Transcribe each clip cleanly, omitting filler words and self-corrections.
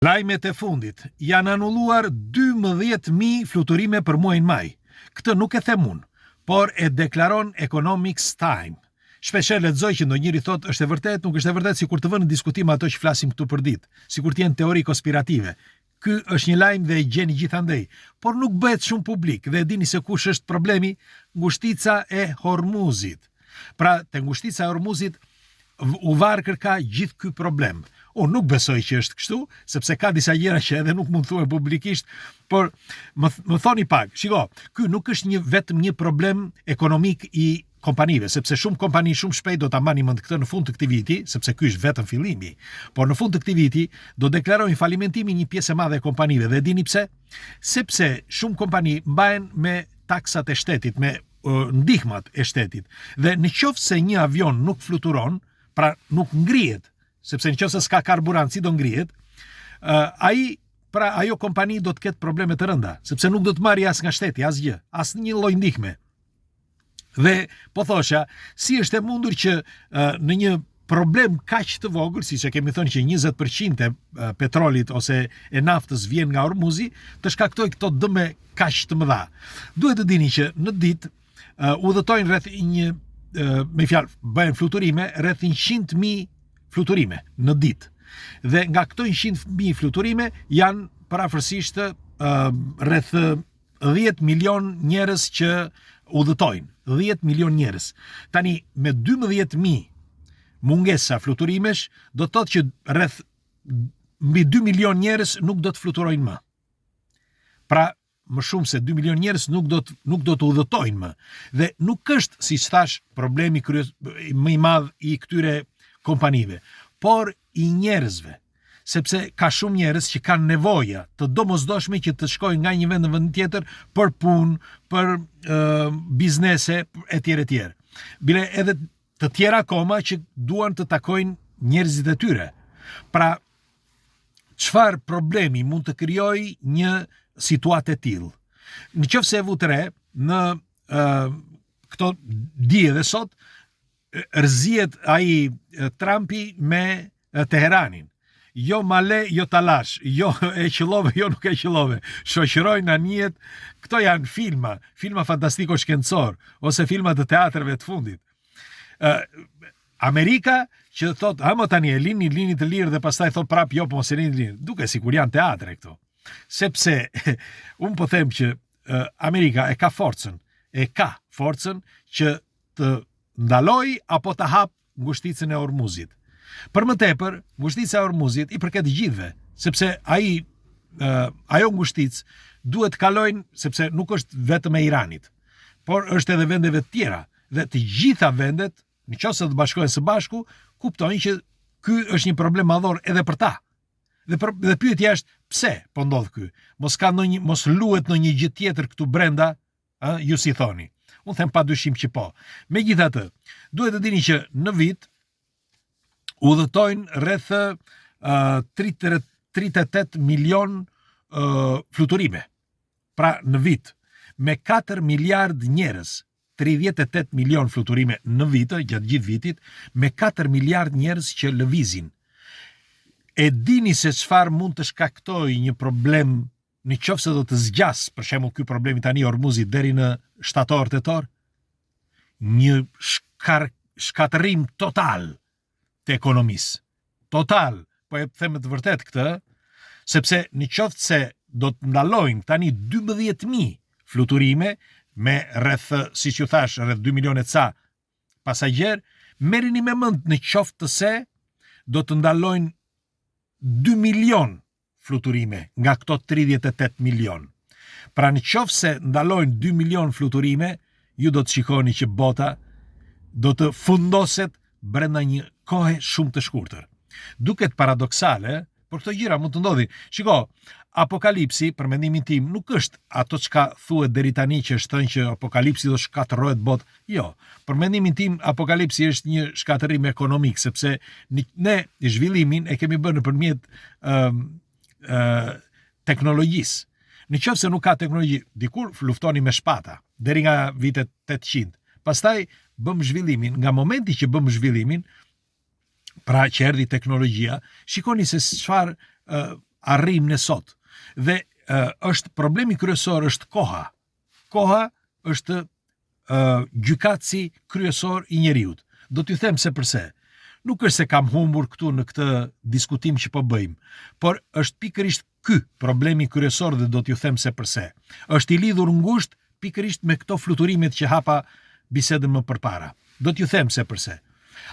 Lajmet e fundit janë anulluar 12.000 fluturime për muajin maj. Këtë nuk e them unë, por e deklaron Economics Time. Shpesher lexoj që ndonjëri thotë është e vërtet, nuk është e vërtet, sikur të vënë në diskutim ato që flasim këtu për ditë, sikur të jenë teori konspirative. Ky është një lajm dhe e gjeni gjithandej, por nuk bëhet shumë publik dhe e dini se kush është problemi, ngushtica e Hormuzit. Pra, te ngushtica e Hormuzit u varë kërka gjithë ky problem. Unë nuk besoj që është kështu, sepse ka disa gjëra që edhe nuk mund thuhen publikisht, por më thoni pak. Shiko, ky nuk është vetëm një problem ekonomik i kompanive, sepse shumë kompani shumë shpejt do ta mbani mend këtë në fund të këtij viti, sepse ky është vetëm fillimi. Por në fund të këtij viti do deklarojnë falimentimin një pjesë e madhe e kompanive dhe dini pse? Sepse shumë kompani mbahen me taksat e shtetit, me ndihmat e shtetit. Dhe në qoftë se një avion nuk fluturon, pra nuk ngrihet, sepse në qoftë se s'ka karburant, si do ngrihet, ajo kompani do të ketë probleme të rënda, sepse nuk do të marrë as nga shteti, asgjë, as një lloj ndihme. Dhe po thosha, si është e mundur që në një problem kaq të vogël, siç e kemi thënë që 20% e petrolit ose e naftës vjen nga Hormuzi, të shkaktoj këto dëme kaq të mëdha. Duhet të dini që në ditë udhëtojnë rreth me fjalë, bëhen fluturime rreth 100.000 fluturime në ditë. Dhe nga këto 100.000 fluturime janë parafërsisht rreth 10 milion njerëz që udhëtojnë. 10 milion njerëz. Tani me 12.000 mungesa fluturimesh do të thotë që rreth mbi 2 milion njerëz nuk do të fluturojnë më. Pra, më shumë se 2 milion njerëz nuk do të udhëtojnë më. Dhe nuk është, siç thash, problemi më i madh i këtyre kompanive, por i njerëzve, sepse ka shumë njerëz që kanë nevoja të domosdoshme që të shkojnë nga një vend në vend tjetër për punë, për biznese etj. Bile edhe të tjera akoma që duan të takojnë njerëzit e tyre. Pra, çfarë problemi mund të krijojë një situatë e tillë? Në qoftë se e vu të re, në këto dije dhe sot, rëzihet ai Trumpi me Teheranin. Jo male, jo talash, jo e qëllove, jo nuk e qëllove. Shoqërojnë anijet, këto janë filma fantastiko shkencor, ose filma të teatrëve të fundit. Amerika që thot, hamo tani e lini të lirë dhe pastaj thot prap jo, po mos e lini të lirë. Duke sikur janë teatre këto. Sepse unë po them që Amerika e ka forcën që të ndaloj apo të hap ngushticën e Hormuzit. Për më tepër, ngushtica e Hormuzit i përket gjithëve, sepse ajo ngushticë duhet kalojnë, sepse nuk është vetëm e Iranit, por është edhe vendeve të tjera, dhe të gjitha vendet, nëse të bashkohen së bashku, kuptojnë që ky është një problem madhor edhe për ta. Dhe pyetja është pse po ndodh ky? Mos luhet në një gjë tjetër këtu brenda, ju si thoni. Unë them padyshim që po. Megjithatë, duhet të dini që në vit udhëtojnë rreth 38 milion fluturime. Pra në vit, me 4 miliard njerëz, 38 milion fluturime në vit, gjatë gjithë vitit, me 4 miliard njerëz që lëvizin. E dini se çfarë mund të shkaktojë një problem në qoftë se do të zgjas, për shembull ky problemi tani Hormuzit deri në shtator-tetor? Një shkatërim total të ekonomisë. Total, po e them të vërtet këtë, sepse në qoftë se do të ndalojnë tani 12.000 fluturime me rreth, siç ju thash, rreth 2 milionë ca pasagjer, merrni me mend në qoftë se do të ndalojnë 2 milion fluturime nga këto 38 milion. Pra në qoftë se ndalojnë 2 milion fluturime, ju do të shikoni që bota do të fundoset brenda një kohe shumë të shkurtër. Duket paradoksale, por këto gjëra mund të ndodhin. Shiko, apokalipsi, për mendimin tim, nuk është ato çka thuhet deri tani që është thënë që apokalipsi do shkatërrohet botë. Jo, për mendimin tim apokalipsi është një shkatërrim ekonomik, sepse ne zhvillimin e kemi bërë nëpërmjet teknologjisë. Në qoftë se nuk ka teknologji, dikur luftoni me shpata, deri nga vitet 800. Pastaj bëm zhvillimin, nga momenti që bëm zhvillimin, pra që erdhi teknologjia, shikoni se çfarë arrim në sot. Dhe është problemi kryesor është koha. Koha është gjykatësi kryesor i njeriut. Do t'ju them se përse. Nuk është se kam humbur këtu në këtë diskutim që po bëjmë, por është pikërisht ky problemi kryesor dhe do t'ju them se përse. Është i lidhur ngushtë pikërisht me këto fluturimet që hapa bisedën më përpara. Do t'ju them se përse.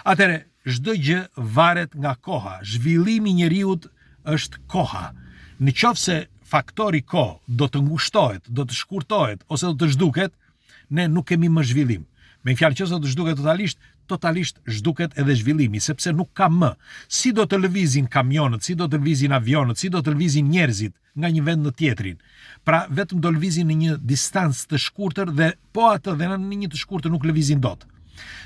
Atëre, çdo gjë varet nga koha. Zhvillimi i njeriut është koha. Në qoftë se faktori kohë do të ngushtohet, do të shkurtohet ose do të zhduket, ne nuk kemi më zhvillim. Me fjalë që do të zhduket totalisht zhduket edhe zhvillimi, sepse nuk ka më. Si do të lëvizin kamionët, si do të lëvizin avionët, si do të lëvizin njerëzit nga një vend në tjetrin. Pra vetëm do lëvizin në një distancë të shkurtër dhe po atë dhe në një të shkurtër nuk lëvizin dot.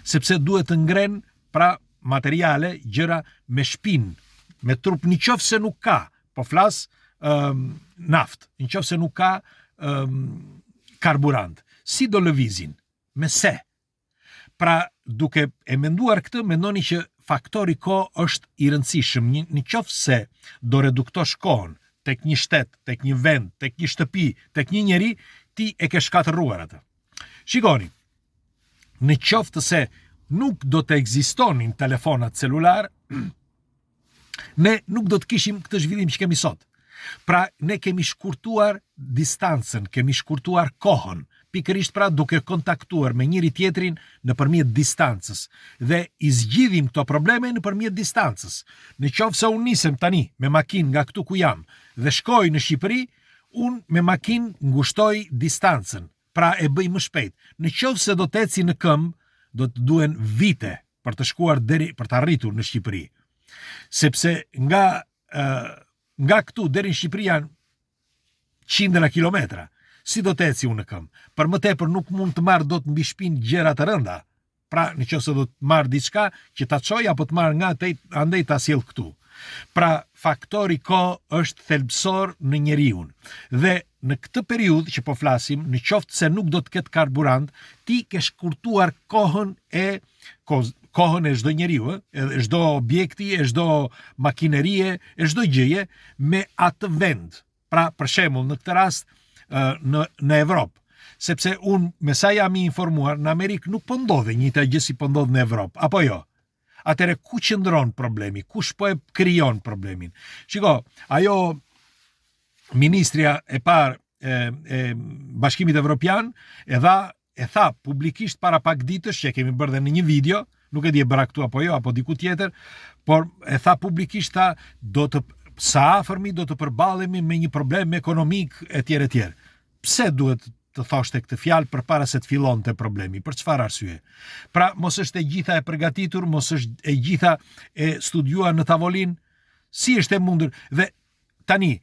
Sepse duhet të ngren pra materiale, gjëra me shpinë, me trup, në qoftë se nuk ka, po flas naft, në qoftë se nuk ka karburant. Si do lëvizin? Me se? Pra, duke e menduar këtë, mendoni që faktori kohë është i rëndësishëm. Në qoftë se do reduktosh kohën tek një shtet, tek një vend, tek një shtëpi, tek një njeri, ti e ke shkatërruar atë. Shikoni, në qoftë se nuk do të ekzistonin telefonat celular, ne nuk do të kishim këtë zhvillim që kemi sot. Pra, ne kemi shkurtuar distancën, kemi shkurtuar kohën, pikërisht pra duke kontaktuar me njëri tjetrin nëpërmjet distancës dhe i zgjidhim këto probleme nëpërmjet distancës. Në qoftë se unë nisem tani me makinë nga këtu ku jam dhe shkoj në Shqipëri, unë me makinë ngushtoj distancën, pra e bëj më shpejt. Në qoftë se do të eci në këmbë, do të duhen vite për të shkuar deri për të arritur në Shqipëri. Sepse nga këtu deri në Shqipëri janë qindra kilometra. Si do të eci unë në këmbë? Për më tepër nuk mund të marr dot mbi shpinë gjëra të rënda. Pra, nëse do të marr diçka që ta çoj apo të marr nga andej ta sjell këtu. Pra, faktori kohë është thelbësor në njeriu. Dhe në këtë periudhë që po flasim, në qoftë se nuk do të ketë karburant, ti ke shkurtuar kohën e çdo njeriu, e çdo objekti, e çdo makinerie, e çdo gjëje me atë vend. Pra, për shembull, në këtë rast në Evropë, sepse unë me sa jam i informuar, në Amerikë nuk po ndodhe njëjta gjë si po ndodh në Evropë, apo jo? Atëre ku qëndron problemi? Kush po e krijon problemin? Shiko, ajo ministria e parë e Bashkimit Evropian e tha publikisht para pak ditësh, që kemi bërë dhe në një video, nuk e di e bëra këtu apo jo, apo diku tjetër, por e tha publikisht, sa afërmi do të përballemi me një problem ekonomik etj. Pse duhet të thoshte këtë fjalë përpara se të fillonte problemi? Për çfarë arsye? Pra, mos është e gjitha e përgatitur, mos është e gjitha e studiuar në tavolinë? Si është e mundur? Dhe tani,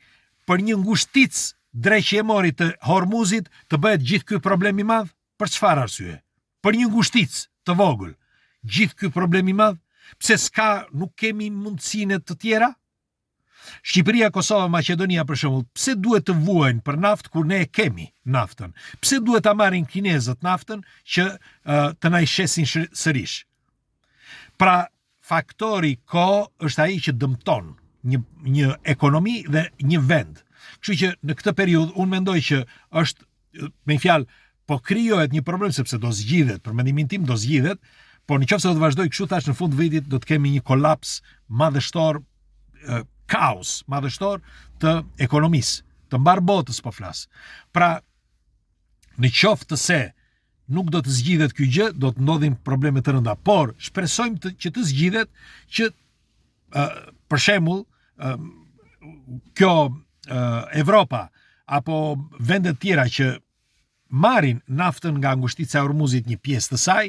për një ngushticë dreqë e mori të Hormuzit të bëhet gjithë ky problem i madh? Për çfarë arsye? Për një ngushticë të vogël, gjithë ky problem i madh? Pse nuk kemi mundësinë të tjera? Shqipëria, Kosova, Maqedonia për shembull, pse duhet të vuajnë për naftë kur ne e kemi naftën? Pse duhet ta marrin kinezët naftën që të na i shesin sërish? Pra, faktori kohë është ai që dëmton një ekonomi dhe një vend. Kështu që në këtë periudhë unë mendoj që është, me fjalë, po krijohet një problem sepse do zgjidhet, për mendimin tim do zgjidhet, por nëse do të vazhdoj kështu, thash në fund vitit do të kemi një kolaps madhështor, kaos madhështor të ekonomisë, të mbar botës po flas. Pra, në qoftë se nuk do të zgjidhet ky gjë, do të ndodhin probleme të rënda, por shpresojmë që të zgjidhet, që për shembull kjo Evropa apo vendet tjera që marrin naftën nga ngushtica e Hormuzit një pjesë të saj,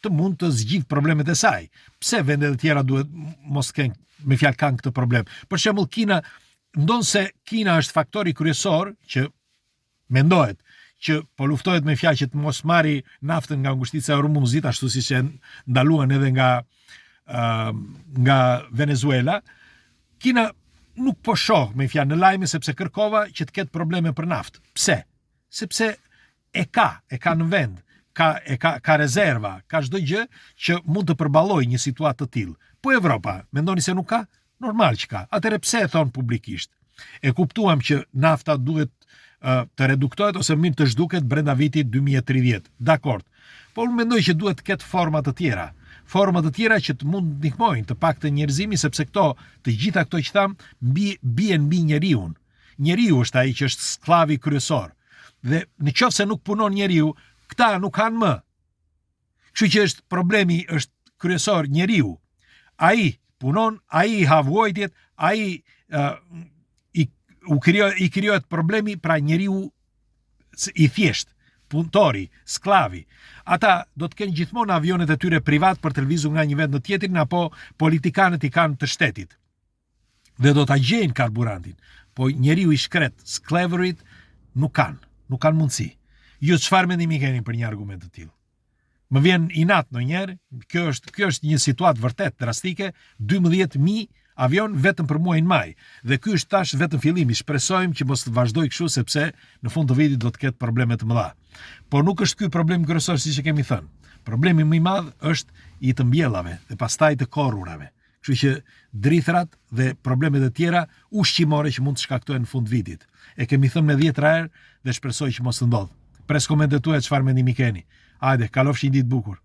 të mund të zgjidh problemet e saj. Pse vendet e tjera duhet mos kenë, me fjalë, kanë këtë problem? Për shembull, Kina, ndonse Kina është faktori kryesor që mendohet që po luftohet me fjalë që të mos marri naftën nga ngushtica e Hormuzit, ashtu siç e ndaluan edhe nga Venezuela. Kina nuk po shoh me fjalë në lajme sepse kërkova që të ketë probleme për naftë. Pse? Sepse e ka në vend. Ka rezerva, ka çdo gjë që mund të përballojë një situatë të tillë. Po Evropa, mendoni se nuk ka? Normal që ka. Atëherë pse e thon publikisht? E kuptuam që nafta duhet të reduktohet ose mirë të zhduket brenda vitit 2030. Dakord. Por unë mendoj që duhet të ketë forma të tjera. Forma të tjera që të mund të ndihmojnë të paktën njerëzimin, sepse të gjitha këto që tham bien mbi njeriun. Njeriu është ai që është sklavi kryesor. Dhe në qoftë se nuk punon njeriu, këta nuk kanë më. Kështu që është problemi është kryesor njeriu. Ai punon, ai ha vuajtjet, ai i krijohet problemi, pra njeriu i thjesht, punëtori, sklavi. Ata do të kenë gjithmonë avionet e tyre privat për të lëvizur nga një vend në tjetrin, apo politikanët i kanë të shtetit. Dhe do ta gjejnë karburantin. Po njeriu i shkret, skleverit, nuk kanë mundësi. Ju çfarë mendimi keni për një argument të tillë? Më vjen inat ndonjëherë, kjo është një situatë vërtet drastike, 12.000 avion vetëm për muajin maj. Dhe ky është tash vetëm fillimi. Shpresojmë që mos të vazhdojë kështu, sepse në fund të vitit do të ketë probleme të mëdha. Por nuk është ky problemi kryesor, siç e kemi thënë. Problemi më i madh është i të mbjellave dhe pastaj të korrurave. Kështu që drithrat dhe problemet e tjera ushqimore që mund të shkaktojnë në fund vitit. E kemi thënë me 10 herë dhe shpresoj që mos të ndodhë. Pres komentet tuaja çfarë mendimi keni. Hajde, kalofshi një ditë bukur.